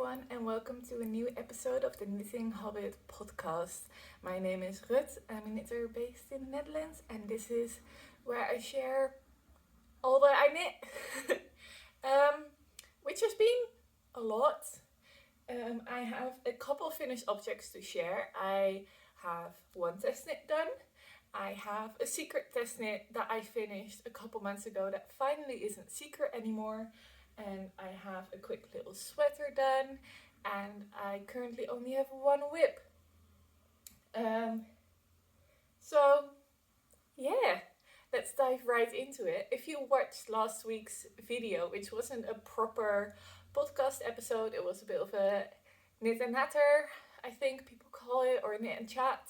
everyone, and welcome to a new episode of the Knitting Hobbit podcast. My name is Rut, I'm a knitter based in the Netherlands, and this is where I share all that I knit, which has been a lot. I have a couple finished objects to share. I have one TestKnit done. I have a secret TestKnit that I finished a couple months ago that finally isn't secret anymore. And I have a quick little sweater done, and I currently only have one whip. So yeah, let's dive right into it. If you watched last week's video, which wasn't a proper podcast episode, it was a bit of a knit and natter, I think people call it, or knit and chat.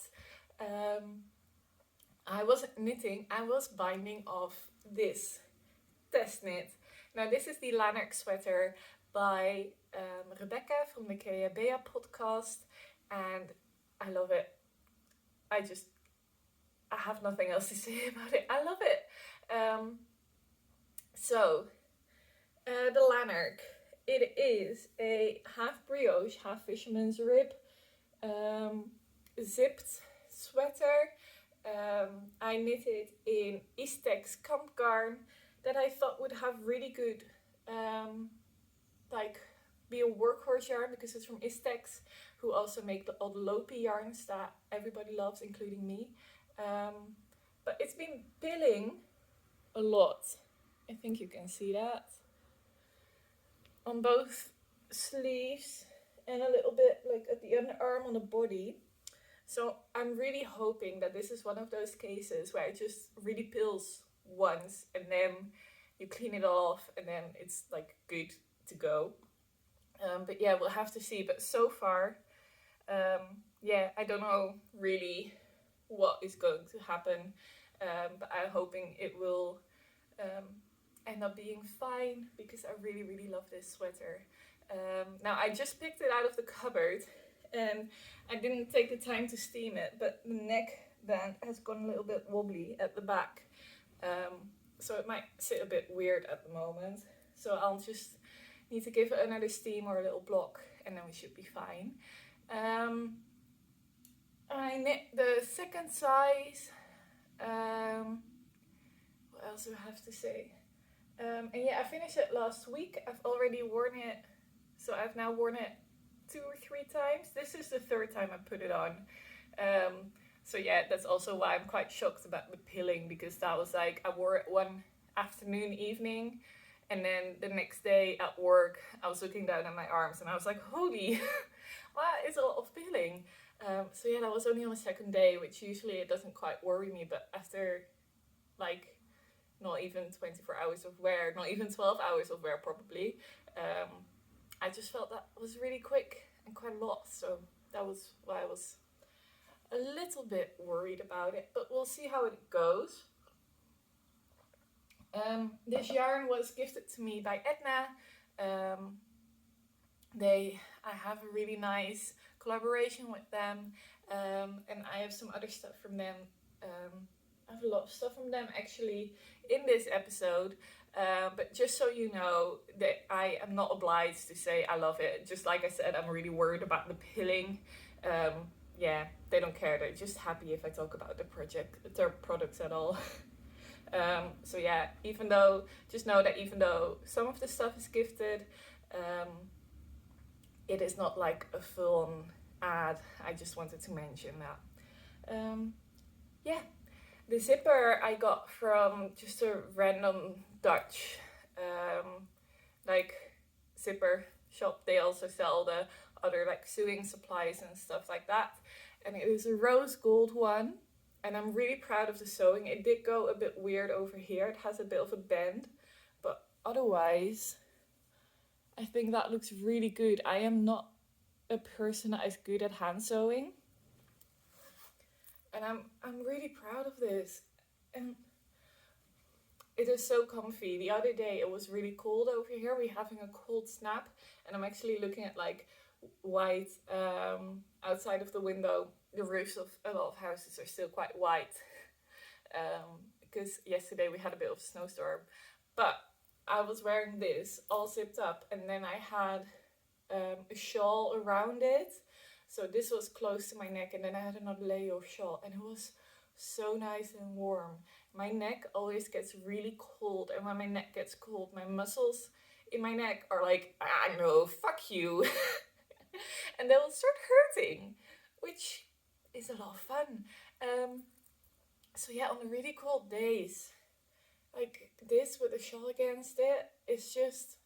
I wasn't knitting, I was binding off this TestKnit. Now this is the Lanark sweater by Rebecca from the Kea Bea podcast, and I love it. I have nothing else to say about it. I love it. The Lanark, it is a half brioche, half fisherman's rib, zipped sweater. I knitted in Istex camp yarn that I thought would have really good, be a workhorse yarn, because it's from Istex, who also make all the Lopi yarns that everybody loves, including me. But it's been pilling a lot. I think you can see that on both sleeves and a little bit like at the underarm on the body. So I'm really hoping that this is one of those cases where it just really pills once and then you clean it off and then it's like good to go. But yeah, we'll have to see. But so far, I don't know really what is going to happen. But I'm hoping it will end up being fine, because I really, really love this sweater. Now I just picked it out of the cupboard and I didn't take the time to steam it, but the neck band has gone a little bit wobbly at the back. So it might sit a bit weird at the moment. So I'll just need to give it another steam or a little block and then we should be fine. I knit the second size. What else do I have to say? And yeah, I finished it last week. I've already worn it. So I've now worn it 2 or 3 times. This is the 3rd time I put it on. So yeah, that's also why I'm quite shocked about the pilling, because that was like, I wore it one afternoon, evening, and then the next day at work, I was looking down at my arms and I was like, holy, that is a lot of pilling. So yeah, that was only on the 2nd day, which usually it doesn't quite worry me, but after like not even 24 hours of wear, not even 12 hours of wear probably, I just felt that was really quick and quite a lot. So that was why I was a little bit worried about it, but we'll see how it goes. This yarn was gifted to me by Edna. I have a really nice collaboration with them, and I have some other stuff from them. I have a lot of stuff from them actually in this episode, but just so you know that I am not obliged to say I love it. Just like I said, I'm really worried about the pilling. Yeah, they don't care. They're just happy if I talk about their products at all. So yeah, just know that even though some of the stuff is gifted, it is not like a full-on ad. I just wanted to mention that. Yeah, the zipper I got from just a random Dutch zipper shop. They also sell the other sewing supplies and stuff like that, and it was a rose gold one, and I'm really proud of the sewing. It did go a bit weird over here. It has a bit of a bend, but otherwise I think that looks really good. I am not a person that is good at hand sewing, and I'm really proud of this, and it is so comfy. The other day it was really cold over here. We're having a cold snap, and I'm actually looking at white outside of the window. The roofs of a lot of houses are still quite white, because yesterday we had a bit of a snowstorm. But I was wearing this all zipped up, and then I had a shawl around it. So this was close to my neck, and then I had another layer of shawl, and it was so nice and warm. My neck always gets really cold, and when my neck gets cold, my muscles in my neck are like, ah, no, fuck you. And they will start hurting, which is a lot of fun. So yeah, on the really cold days, like this with a shawl against it, it's just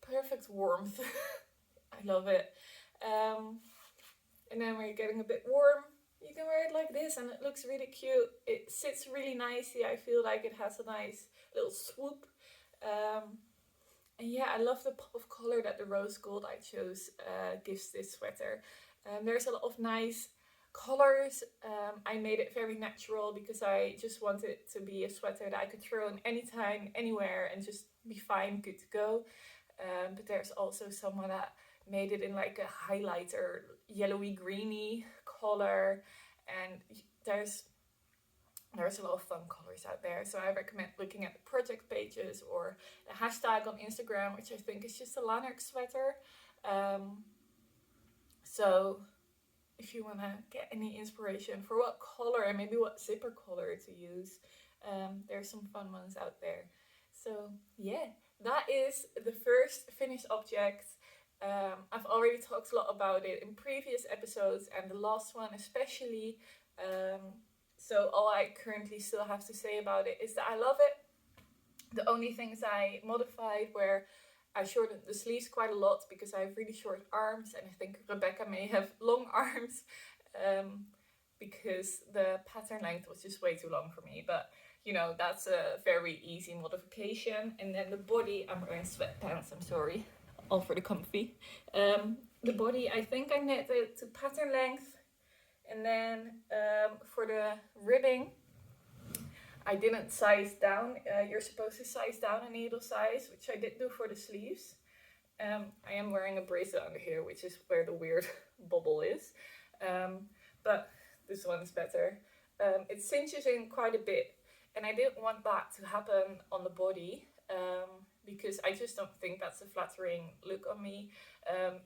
perfect warmth. I love it. And then when you're getting a bit warm, you can wear it like this, and it looks really cute. It sits really nicely. I feel like it has a nice little swoop. And yeah, I love the pop of color that the rose gold I chose gives this sweater. There's a lot of nice colors. I made it very natural because I just wanted it to be a sweater that I could throw on anytime, anywhere, and just be fine, good to go. But there's also someone that made it in like a highlighter, yellowy greeny color, and there's a lot of fun colors out there. So I recommend looking at the project pages or the hashtag on Instagram, which I think is just a Lanark sweater. So if you want to get any inspiration for what color and maybe what zipper color to use, there's some fun ones out there. So yeah, that is the first finished object. I've already talked a lot about it in previous episodes, and the last one especially. So all I currently still have to say about it is that I love it. The only things I modified were I shortened the sleeves quite a lot because I have really short arms, and I think Rebecca may have long arms because the pattern length was just way too long for me. But you know, that's a very easy modification. And then the body, I'm wearing sweatpants, I'm sorry, all for the comfy. The body, I think I knit it to pattern length. And then for the ribbing, I didn't size down. You're supposed to size down a needle size, which I did do for the sleeves. I am wearing a bracelet under here, which is where the weird bubble is. But this one's better. It cinches in quite a bit, and I didn't want that to happen on the body because I just don't think that's a flattering look on me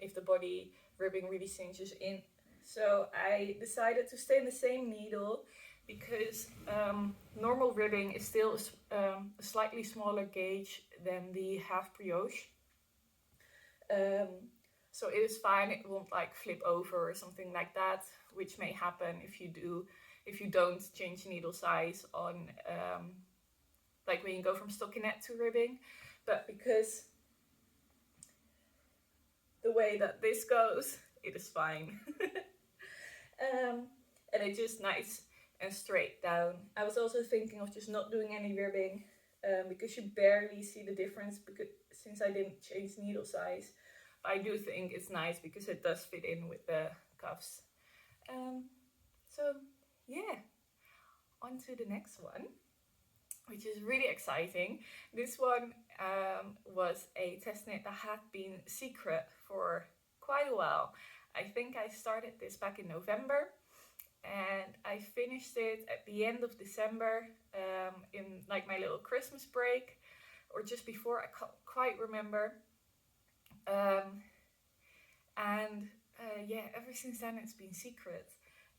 if the body ribbing really cinches in. So I decided to stay in the same needle because normal ribbing is still a slightly smaller gauge than the half brioche. So it is fine, it won't like flip over or something like that, which may happen if you don't change needle size on like when you go from stockinette to ribbing. But because the way that this goes, it is fine. And it's just nice and straight down. I was also thinking of just not doing any ribbing because you barely see the difference since I didn't change needle size. But I do think it's nice because it does fit in with the cuffs. So yeah, on to the next one, which is really exciting. This one was a TestKnit that had been secret for quite a while. I think I started this back in November, and I finished it at the end of December in like my little Christmas break, or just before, I can't quite remember. Yeah, ever since then it's been secret.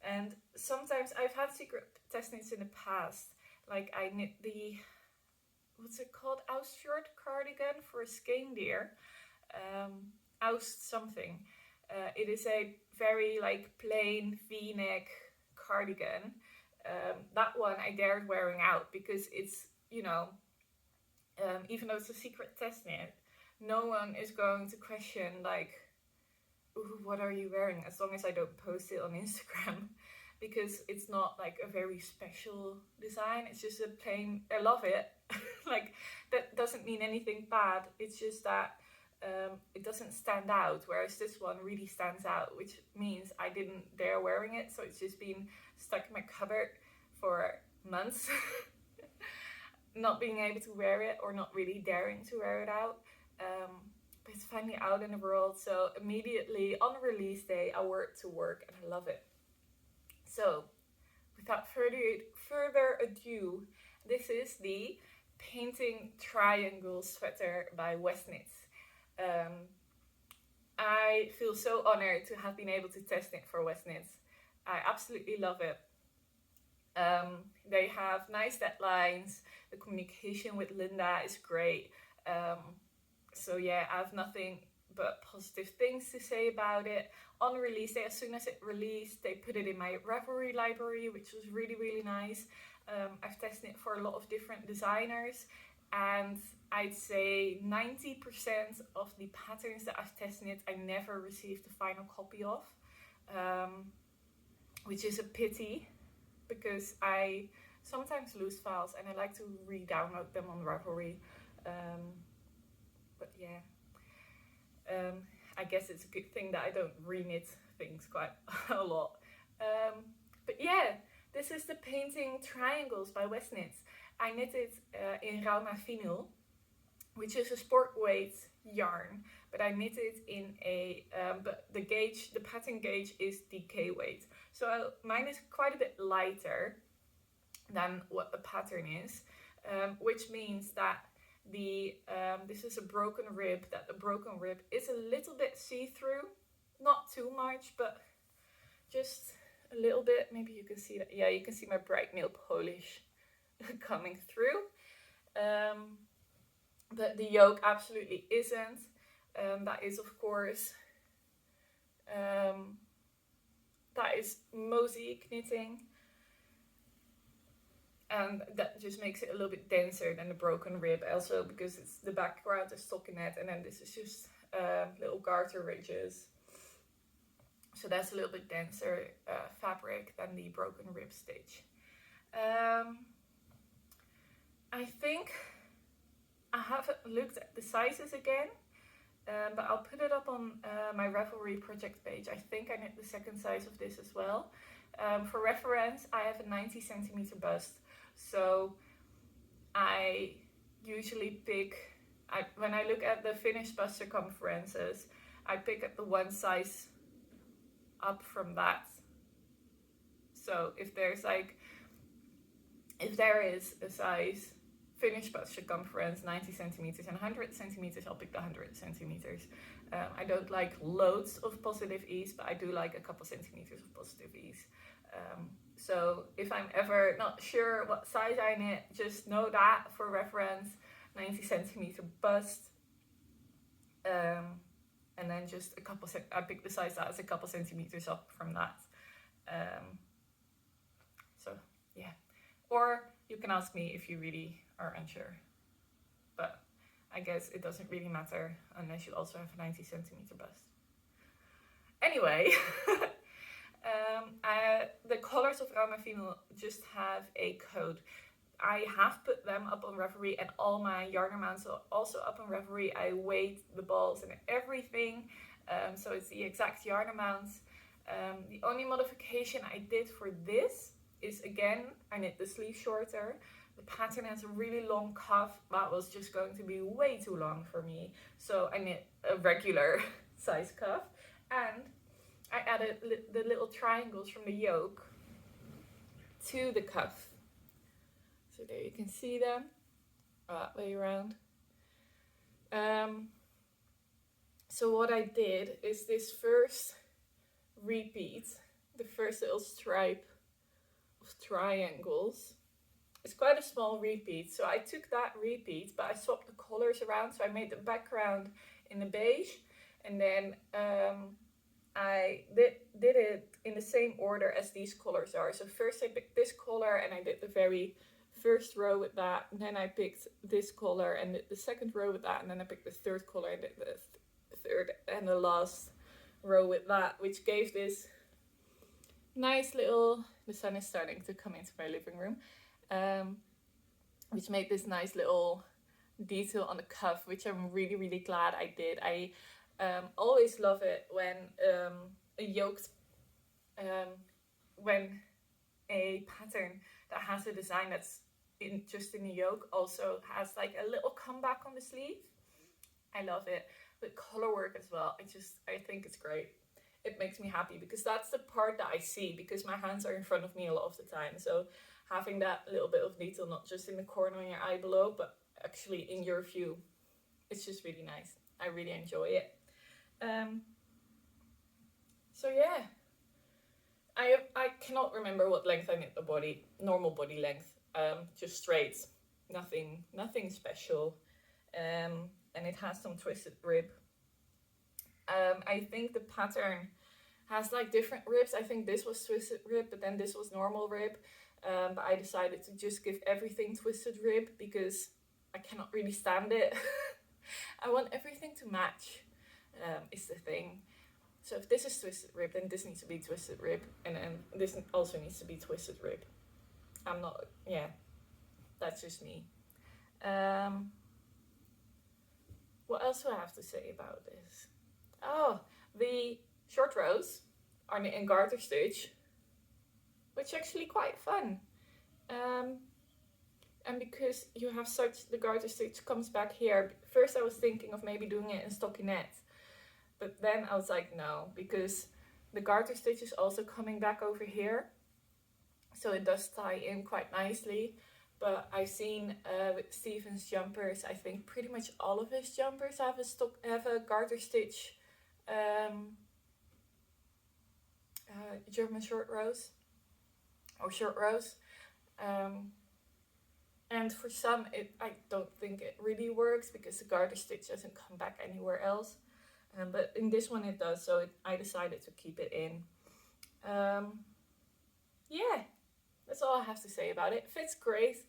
And sometimes I've had secret TestKnits in the past. Like I knit the, what's it called? Sycamore Cardigan for a Skein Oust something. It is a very like plain V-neck cardigan. That one I dared wearing out because it's, you know, even though it's a secret TestKnit, no one is going to question like, ooh, what are you wearing, as long as I don't post it on Instagram, because it's not like a very special design. It's just a plain, I love it. Like that doesn't mean anything bad. It's just that it doesn't stand out, whereas this one really stands out, which means I didn't dare wearing it, so it's just been stuck in my cupboard for months. Not being able to wear it, or not really daring to wear it out. But it's finally out in the world, so immediately on release day I wore it to work, and I love it. So without further ado, this is the Painting Triangle sweater by WestKnits. I feel so honored to have been able to test knit for WestKnits. I absolutely love it. They have nice deadlines. The communication with Linda is great. So yeah, I have nothing but positive things to say about it. On release day, as soon as it released, they put it in my Ravelry library, which was really, really nice. I've tested it for a lot of different designers, and I'd say 90% of the patterns that I've tested, I never received the final copy of, which is a pity, because I sometimes lose files and I like to re-download them on Ravelry. But yeah, I guess it's a good thing that I don't re-knit things quite a lot. But yeah, this is the painting Triangles by WestKnits. I knitted in Rauma Vinyl, which is a sport weight yarn, but I knitted in a, but the gauge, the pattern gauge is DK weight. So mine is quite a bit lighter than what the pattern is, which means that this is a broken rib, that the broken rib is a little bit see-through, not too much, but just a little bit. Maybe you can see that. Yeah, you can see my bright nail polish coming through. But the yoke absolutely isn't. That is, of course, that is mosaic knitting, and that just makes it a little bit denser than the broken rib, also because it's the background is stockinette, and then this is just little garter ridges, so that's a little bit denser fabric than the broken rib stitch. I think I haven't looked at the sizes again, but I'll put it up on my Ravelry project page. I think I knit the second size of this as well. For reference, I have a 90 centimeter bust, so I usually pick, when I look at the finished bust circumferences, I pick up the one size up from that. So if there is a size finished bust circumference 90 centimeters and 100 centimeters, I'll pick the 100 centimeters. I don't like loads of positive ease, but I do like a couple centimeters of positive ease. So if I'm ever not sure what size I knit, just know that for reference, 90 centimeter bust. And then just a couple, I pick the size that is a couple centimeters up from that. So yeah, or you can ask me if you really are unsure, but I guess it doesn't really matter unless you also have a 90 centimeter bust. Anyway, the colors of Rauma Vinyl just have a code. I have put them up on Ravelry, and all my yarn amounts are also up on Ravelry. I weighed the balls and everything, so it's the exact yarn amounts. The only modification I did for this is, again, I knit the sleeve shorter. The pattern has a really long cuff. That was just going to be way too long for me, so I knit a regular size cuff, and I added the little triangles from the yoke to the cuff. So there you can see them, that way around. So what I did is this first repeat, the first little stripe of triangles. It's quite a small repeat, so I took that repeat, but I swapped the colors around. So I made the background in the beige, and then I did it in the same order as these colors are. So first I picked this color, and I did the very first row with that, and then I picked this color and did the second row with that, and then I picked the third color and did the third and the last row with that, which gave this nice little, the sun is starting to come into my living room, which made this nice little detail on the cuff, which I'm really, really glad I did. I always love it when when a pattern that has a design that's just in the yoke also has like a little comeback on the sleeve. I love it. With color work as well, I think it's great. It makes me happy because that's the part that I see, because my hands are in front of me a lot of the time. So having that little bit of detail, not just in the corner on your eye below, but actually in your view, it's just really nice. I really enjoy it. So yeah, I cannot remember what length I knit the body. Normal body length, just straight, nothing special, and it has some twisted rib. I think the pattern has like different ribs. I think this was twisted rib, but then this was normal rib. But I decided to just give everything twisted rib because I cannot really stand it. I want everything to match, is the thing. So if this is twisted rib, then this needs to be twisted rib, and then this also needs to be twisted rib. I'm not, yeah, that's just me. What else do I have to say about this? Oh, the short rows are knit in garter stitch, which is actually quite fun. And because you have the garter stitch comes back here. First I was thinking of maybe doing it in stockinette, but then I was like, no, because the garter stitch is also coming back over here. So it does tie in quite nicely. But I've seen with Steven's jumpers, I think pretty much all of his jumpers have a garter stitch German short rows or short rows. And for some, I don't think it really works because the garter stitch doesn't come back anywhere else. But in this one it does, so I decided to keep it in. Yeah, that's all I have to say about it. Fits great.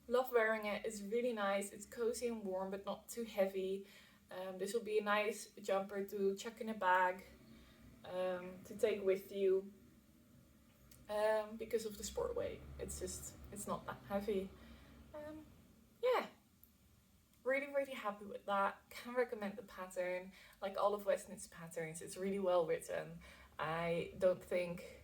Love wearing it. It's really nice. It's cozy and warm, but not too heavy. This will be a nice jumper to chuck in a bag, to take with you, because of the sport weight. It's not that heavy. Yeah, really happy with that. Can recommend the pattern. Like all of WestKnits patterns, it's really well written. I don't think,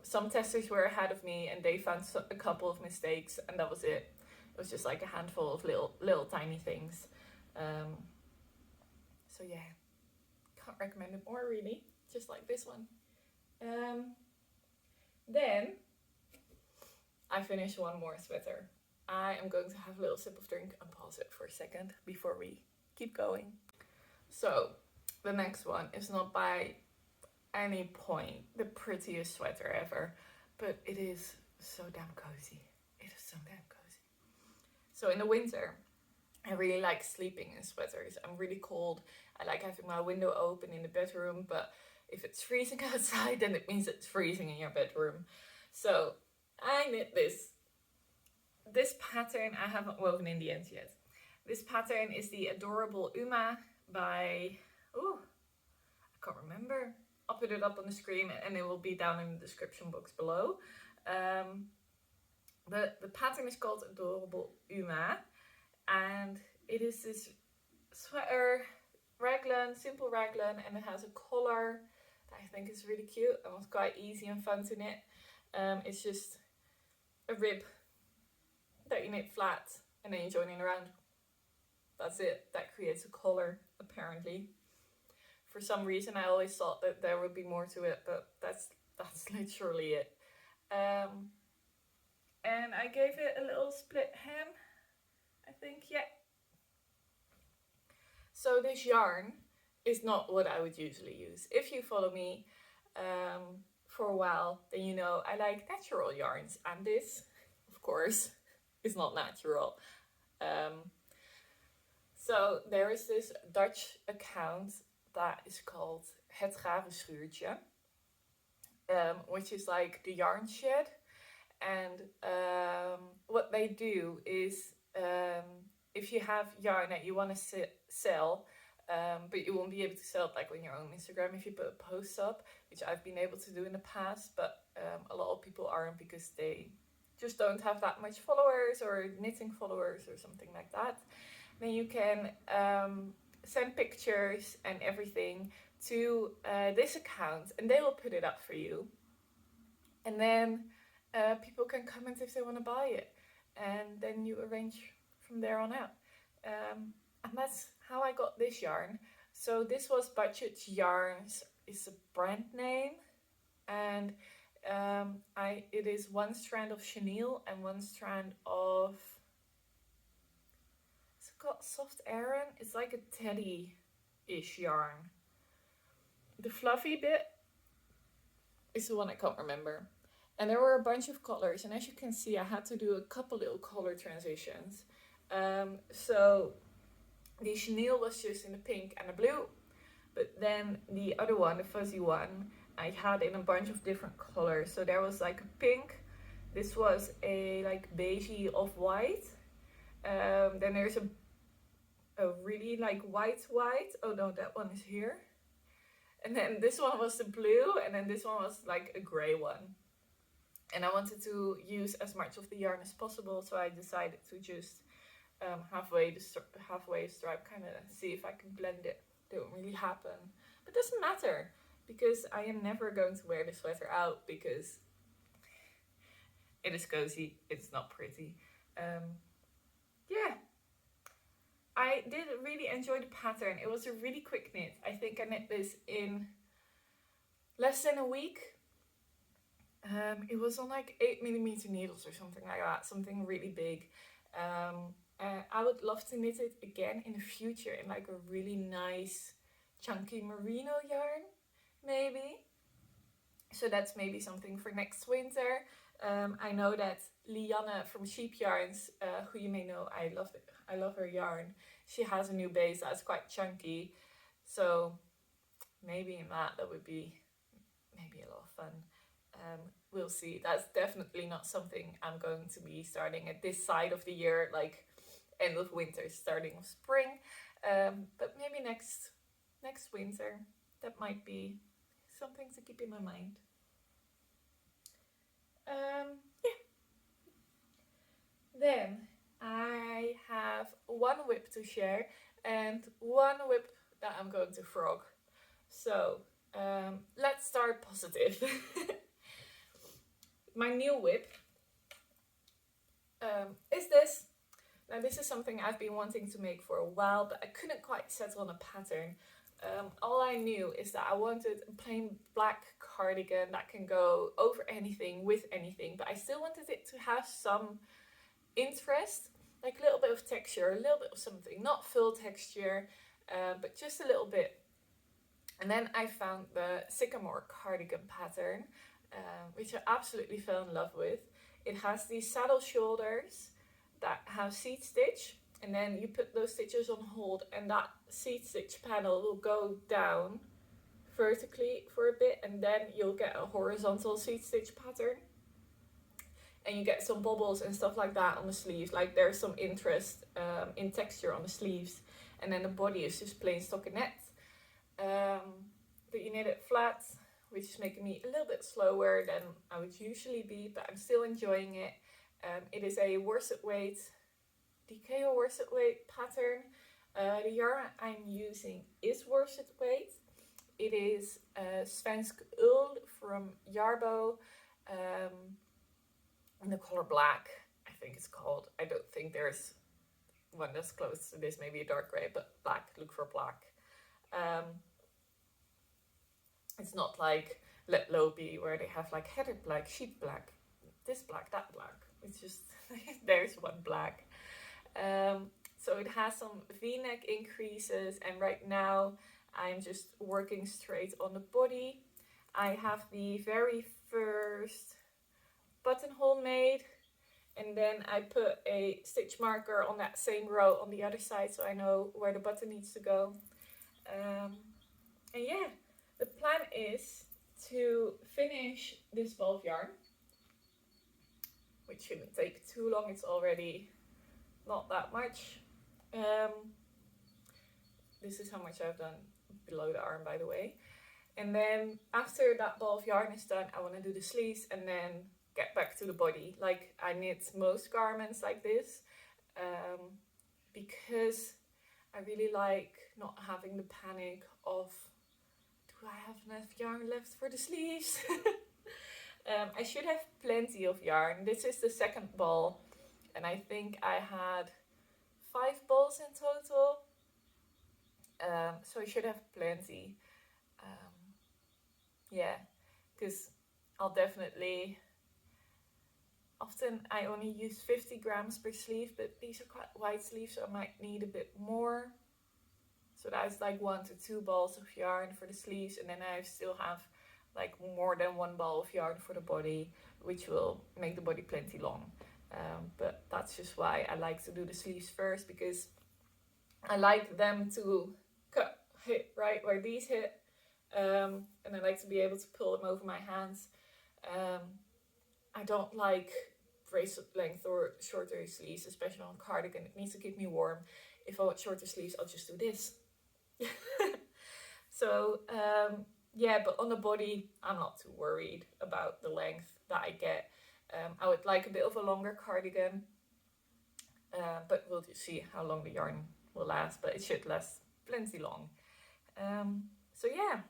some testers were ahead of me and they found a couple of mistakes and that was it. It was just like a handful of little tiny things. So yeah, can't recommend it more really, just like this one. Then I finished one more sweater. I am going to have a little sip of drink and pause it for a second before we keep going. So the next one is not by any point the prettiest sweater ever, but it is so damn cozy. It is so damn cozy. So in the winter, I really like sleeping in sweaters. I'm really cold. I like having my window open in the bedroom, but if it's freezing outside, then it means it's freezing in your bedroom. So I knit this. This pattern I haven't woven in the end yet. This pattern is the Adorable Uma by, I can't remember. I'll put it up on the screen and it will be down in the description box below. The pattern is called Adorable Uma, and it is this sweater, raglan, simple raglan, and it has a collar that I think is really cute and was quite easy and fun to knit. It's just a rib that you knit flat and then you join in around. That's it. That creates a collar, apparently. For some reason I always thought that there would be more to it, but that's literally it. And I gave it a little split hem, I think, yeah. So this yarn is not what I would usually use. If you follow me for a while, then you know I like natural yarns, and this, of course, is not natural. So there is this Dutch account that is called Het Gave Schuurtje, which is like the yarn shed. And what they do is, if you have yarn that you want to sell, but you won't be able to sell it like on your own Instagram if you put a post up, which I've been able to do in the past, but a lot of people aren't because they just don't have that much followers or knitting followers or something like that. Then you can send pictures and everything to this account and they will put it up for you. And then people can comment if they want to buy it. And then you arrange from there on out. And that's how I got this yarn. So this was Budget Yarns, is a brand name. And it is one strand of chenille and one strand of, it's called Soft Aran. It's like a teddy-ish yarn. the fluffy bit is the one I can't remember. And there were a bunch of colors, and as you can see, I had to do a couple little color transitions. So the chenille was just in the pink and the blue, but then the other one, the fuzzy one, I had in a bunch of different colors. So there was like a pink, this was a like beigey off-white, then there's a really like white, oh no, that one is here. And then this one was the blue, and then this one was like a gray one. And I wanted to use as much of the yarn as possible, so I decided to just halfway stripe, kind of see if I can blend it. Didn't really happen, but it doesn't matter because I am never going to wear the sweater out because it is cozy. It's not pretty. Yeah, I did really enjoy the pattern. It was a really quick knit. I think I knit this in less than a week. It was on like 8mm needles or something like that, something really big. I would love to knit it again in the future in like a really nice chunky merino yarn, maybe. So that's maybe something for next winter. I know that Lianne from Sheep Yarns, who you may know, I love her yarn. She has a new base that's quite chunky, so maybe in that would be maybe a lot of fun. We'll see. That's definitely not something I'm going to be starting at this side of the year, like end of winter, starting of spring. But maybe next winter, that might be something to keep in my mind. Yeah. Then I have one whip to share and one whip that I'm going to frog. So let's start positive. My new whip is this. Now this is something I've been wanting to make for a while, but I couldn't quite settle on a pattern. All I knew is that I wanted a plain black cardigan that can go over anything, with anything, but I still wanted it to have some interest, like a little bit of texture, a little bit of something, not full texture, but just a little bit. And then I found the Sycamore Cardigan pattern, which I absolutely fell in love with. It has these saddle shoulders that have seat stitch, and then you put those stitches on hold and that seat stitch panel will go down vertically for a bit, and then you'll get a horizontal seat stitch pattern, and you get some bobbles and stuff like that on the sleeves. Like there's some interest in texture on the sleeves, and then the body is just plain stockinette. But you knit it flat, which is making me a little bit slower than I would usually be, but I'm still enjoying it. It is a worsted weight, DK worsted weight pattern. The yarn I'm using is worsted weight. It is Svensk Ull from Jarbo, in the color black, I think it's called. I don't think there's one that's close to this, maybe a dark grey, but black, look for black. It's not like Let Low Be, where they have like heather black, sheep black, this black, that black. It's just, there's one black. So it has some V-neck increases, and right now I'm just working straight on the body. I have the very first buttonhole made, and then I put a stitch marker on that same row on the other side, so I know where the button needs to go. And yeah, the plan is to finish this ball of yarn, which shouldn't take too long. It's already not that much. This is how much I've done below the arm, by the way. And then after that ball of yarn is done, I want to do the sleeves and then get back to the body. Like I knit most garments like this, because I really like not having the panic of, do I have enough yarn left for the sleeves? I should have plenty of yarn. This is the second ball, and I think I had 5 balls in total. So I should have plenty. Yeah, because I'll definitely, often I only use 50 grams per sleeve, but these are quite wide sleeves, so I might need a bit more. So that's like 1 to 2 balls of yarn for the sleeves, and then I still have like more than 1 ball of yarn for the body, which will make the body plenty long. But that's just why I like to do the sleeves first, because I like them to hit right where these hit, and I like to be able to pull them over my hands. I don't like bracelet length or shorter sleeves, especially on cardigan. It needs to keep me warm. If I want shorter sleeves, I'll just do this. So yeah, but on the body, I'm not too worried about the length that I get. I would like a bit of a longer cardigan, but we'll just see how long the yarn will last, but it should last plenty long. So yeah,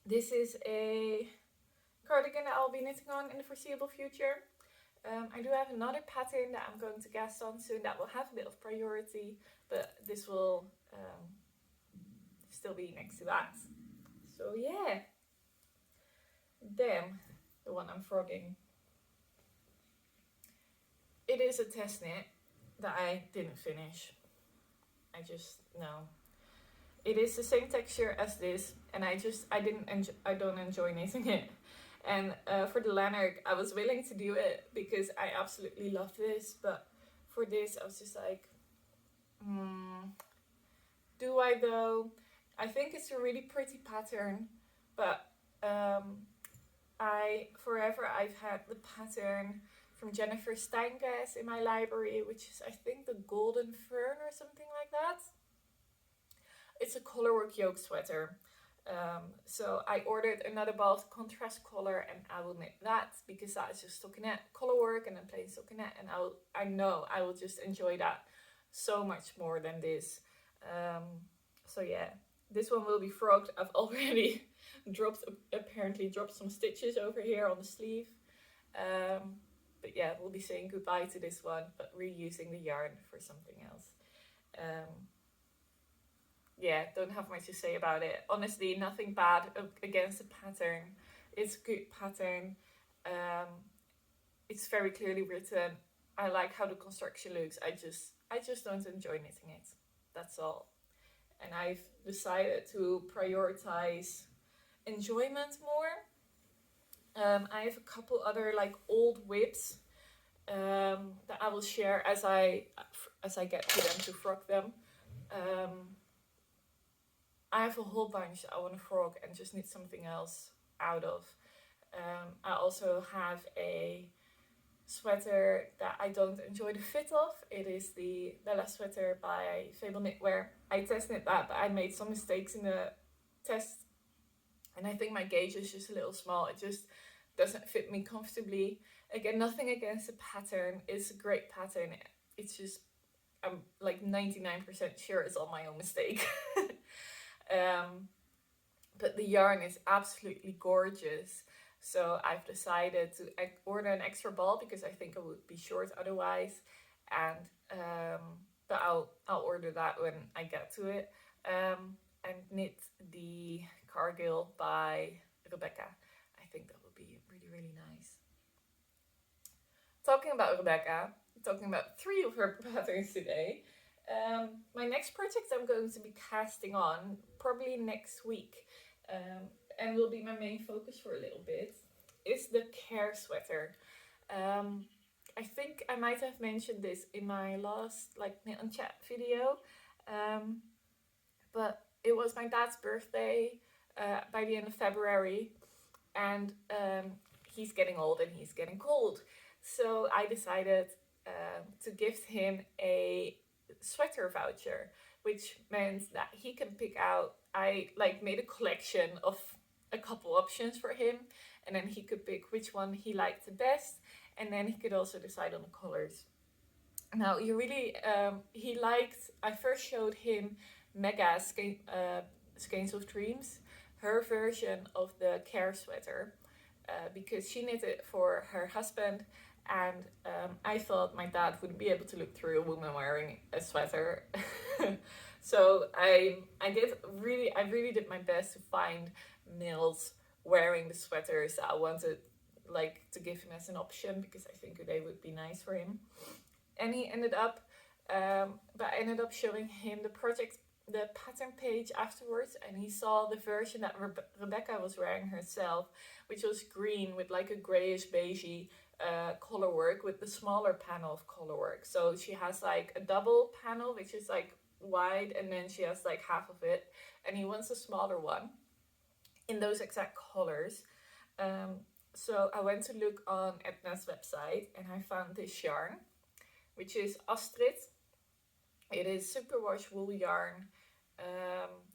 this is a cardigan that I'll be knitting on in the foreseeable future. I do have another pattern that I'm going to guest on soon that will have a bit of priority, but this will still be next to that. So yeah, then the one I'm frogging. It is a TestKnit that I didn't finish. No. It is the same texture as this, and I don't enjoy knitting it. And for the Lanark, I was willing to do it because I absolutely love this, but for this I was just like, do I though? I think it's a really pretty pattern, but I've had the pattern from Jennifer Steinges in my library, which is I think the Golden Fern or something like that. It's a colorwork yoke sweater. So I ordered another ball of contrast color, and I will knit that because that is just stockinette colorwork and then plain stockinette, and I know I will just enjoy that so much more than this. So yeah, this one will be frogged. I've already apparently dropped some stitches over here on the sleeve. But yeah, we'll be saying goodbye to this one, but reusing the yarn for something else. Yeah, don't have much to say about it. Honestly, nothing bad against the pattern. It's a good pattern. It's very clearly written. I like how the construction looks. I just don't enjoy knitting it. That's all. And I've decided to prioritize enjoyment more. I have a couple other like old whips that I will share as I get to them to frog them. I have a whole bunch I want to frog and just knit something else out of. I also have a sweater that I don't enjoy the fit of. It is the Bella sweater by Fable Knitwear. I test knit that, but I made some mistakes in the test, and I think my gauge is just a little small. It just doesn't fit me comfortably. Again, nothing against the pattern. It's a great pattern. It's just, I'm like 99% sure it's all my own mistake. But the yarn is absolutely gorgeous. So I've decided to order an extra ball because I think I would be short otherwise. And but I'll order that when I get to it. And knit the Cargill by Rebecca. I think that would be really, really nice. Talking about Rebecca, talking about 3 of her patterns today. My next project I'm going to be casting on probably next week, and will be my main focus for a little bit, is the Care sweater. I think I might have mentioned this in my last knit and chat video, but it was my dad's birthday by the end of February, and he's getting old and he's getting cold, so I decided to gift him a sweater voucher, which meant that he can pick out. I made a collection of a couple options for him, and then he could pick which one he liked the best, and then he could also decide on the colors. Now he liked, I first showed him Mega's Skeins of Dreams, her version of the Care sweater, because she knit it for her husband. And I thought my dad wouldn't be able to look through a woman wearing a sweater. So I really did my best to find males wearing the sweaters that I wanted to give him as an option, because I think they would be nice for him. And he ended up, but I ended up showing him the project the pattern page afterwards, and he saw the version that Rebecca was wearing herself, which was green with like a grayish beigey color work with the smaller panel of color work. So she has like a double panel which is like wide, and then she has like half of it, and he wants a smaller one in those exact colors. So I went to look on Edna's website and I found this yarn, which is Astrid. It is superwash wool yarn.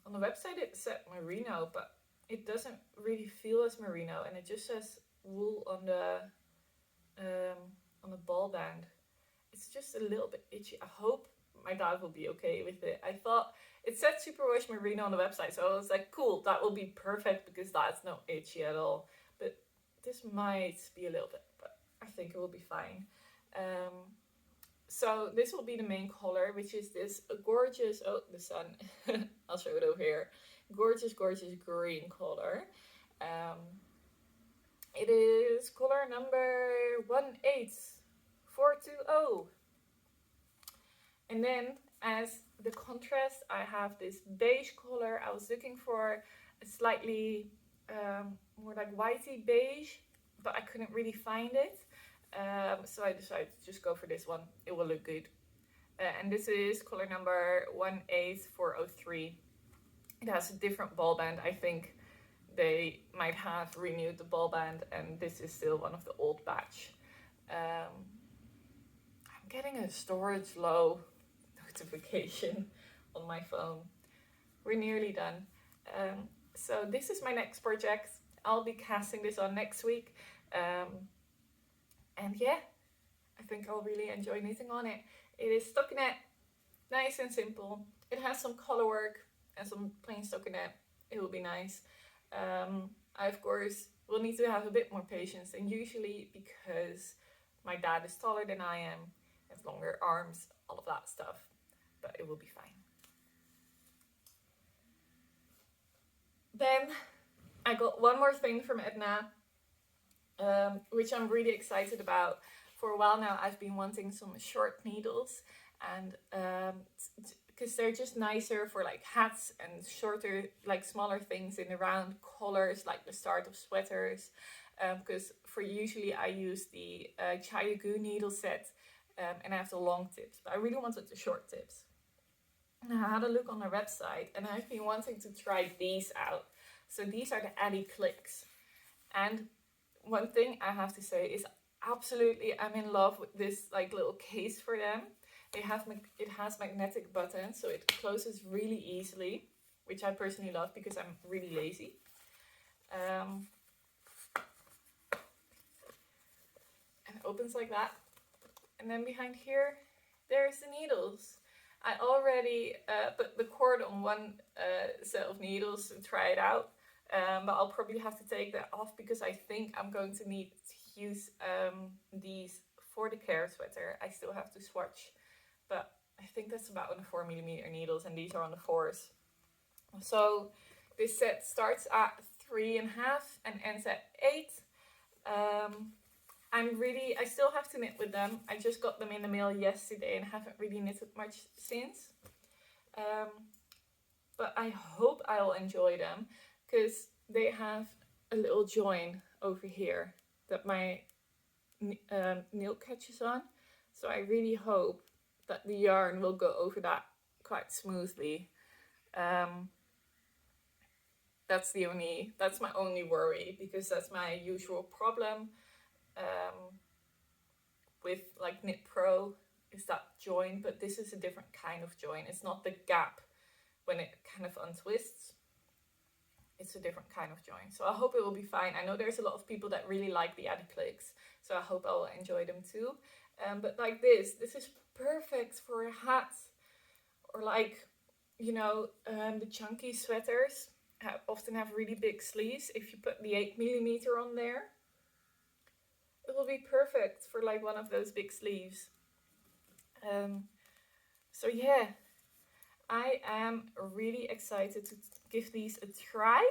On the website it said merino, but it doesn't really feel as merino, and it just says wool on the ball band. It's just a little bit itchy. I hope my dad will be okay with it. I thought it said superwash merino on the website, so I was like, cool, that will be perfect because that's not itchy at all. But this might be a little bit, but I think it will be fine. So this will be the main color, which is this gorgeous, oh, the sun, I'll show it over here, gorgeous green color. It is color number 18420. And then as the contrast, I have this beige color. I was looking for a slightly more like whitey beige, but I couldn't really find it. So I decided to just go for this one. It will look good. And this is color number 18403. It has a different ball band. I think they might have renewed the ball band, and this is still one of the old batch. I'm getting a storage low notification on my phone. We're nearly done. So this is my next project. I'll be casting this on next week. And yeah, I think I'll really enjoy knitting on it. It is stockinette, nice and simple. It has some color work and some plain stockinette. It will be nice. I of course will need to have a bit more patience than usually because my dad is taller than I am, has longer arms, all of that stuff. But it will be fine. Then I got one more thing from Edna, which I'm really excited about. For a while now, I've been wanting some short needles, and because they're just nicer for like hats and shorter, like smaller things in the round colors, like the start of sweaters. Because for usually I use the Chayagu needle set, and I have the long tips, but I really wanted the short tips. And I had a look on their website, and I've been wanting to try these out. So these are the Addy Clicks, and one thing I have to say is absolutely I'm in love with this like little case for them. It has magnetic buttons, so it closes really easily, which I personally love because I'm really lazy. And it opens like that, and then behind here there's the needles. I already put the cord on one set of needles to try it out, but I'll probably have to take that off because I think I'm going to need to use these for the care sweater. I still have to swatch, but I think that's about on the 4mm needles, and these are on the 4s. So this set starts at 3.5 and ends at 8. I still have to knit with them. I just got them in the mail yesterday and haven't really knitted much since. But I hope I'll enjoy them because they have a little join over here that my nail catches on. So I really hope that the yarn will go over that quite smoothly. That's my only worry, because that's my usual problem with like Knit Pro, is that join, but this is a different kind of join. It's not the gap when it kind of untwists. It's a different kind of join. So I hope it will be fine. I know there's a lot of people that really like the Addy Clicks, so I hope I will enjoy them too. But like this is perfect for a hat, or like, you know, the chunky sweaters often have really big sleeves. If you put the 8mm on there, it will be perfect for like one of those big sleeves. So yeah, I am really excited to give these a try.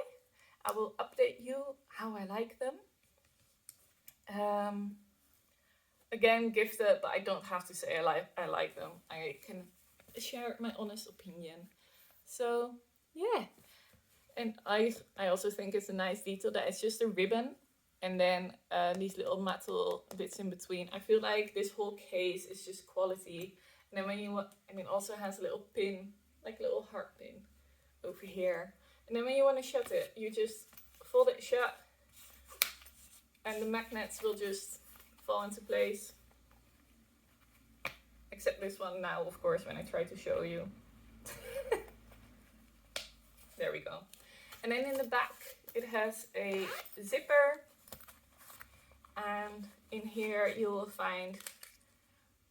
I will update you how I like them. Again, gifted, but I don't have to say I like them. I can share my honest opinion. So yeah, and I also think it's a nice detail that it's just a ribbon and then these little metal bits in between. I feel like this whole case is just quality. And then when you want, and it also has a little pin, like a little heart pin over here. And then when you want to shut it, you just fold it shut and the magnets will just fall into place. Except this one now, of course, when I try to show you. There we go. And then in the back, it has a zipper. And in here, you will find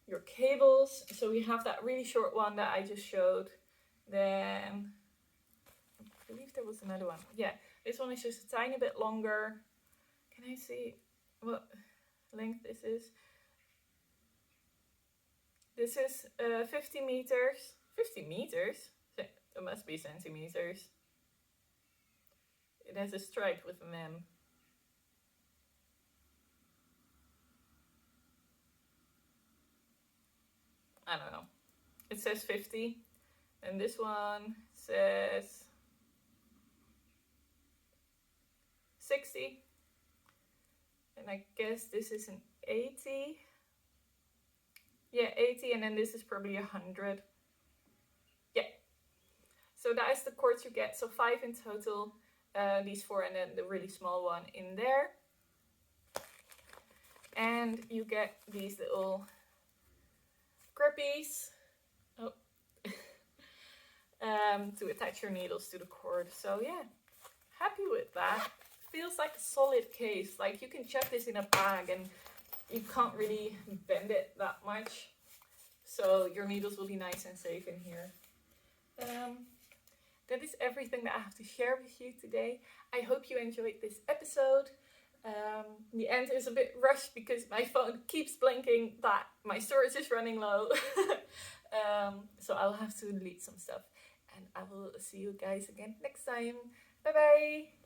your cables. So we have that really short one that I just showed. Then, I believe there was another one. Yeah, this one is just a tiny bit longer. Can I see what length this is? This is 50 meters. 50 meters? It must be centimeters. It has a stripe with an M. I don't know. It says 50. And this one says 60. And I guess this is an 80. Yeah, 80, and then this is probably 100. Yeah. So that is the cords you get. So 5 in total. These 4 and then the really small one in there. And you get these little grippies to attach your needles to the cord. So yeah, happy with that. Feels like a solid case. Like you can chuck this in a bag and you can't really bend it that much. So your needles will be nice and safe in here. That is everything that I have to share with you today. I hope you enjoyed this episode. The end is a bit rushed because my phone keeps blinking that my storage is running low. So I'll have to delete some stuff. And I will see you guys again next time. Bye bye!